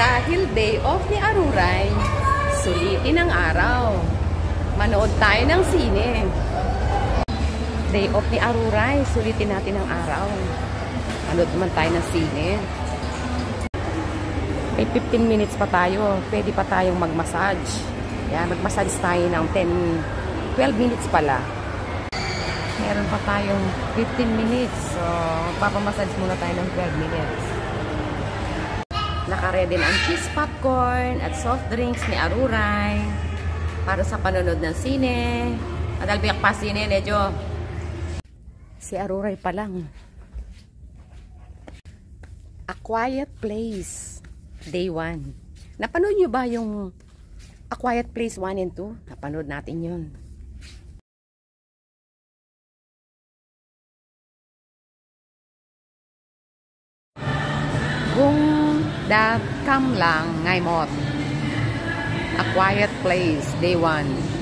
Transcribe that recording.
Dahil day off ni Aruray, sulitin ang araw. Manood tayo ng sine. Day off ni Aruray, sulitin natin ang araw. Manood naman tayo ng sine. May 15 minutes pa tayo. Pwede pa tayong mag-massage. Yan, mag-massage tayo ng 12 minutes pala. Meron pa tayong 15 minutes. So, magpapamassage muna tayo ng 12 minutes. Naka-ready na ang cheese popcorn at soft drinks ni Aruray para sa panonood ng sine. Adalbiyak pa sine, medyo. Si Aruray pa lang. A Quiet Place, Day 1. Napanood nyo ba yung A Quiet Place 1 and 2? Napanood natin yun. Kung da kam lang ngay mot. A Quiet Place, Day 1.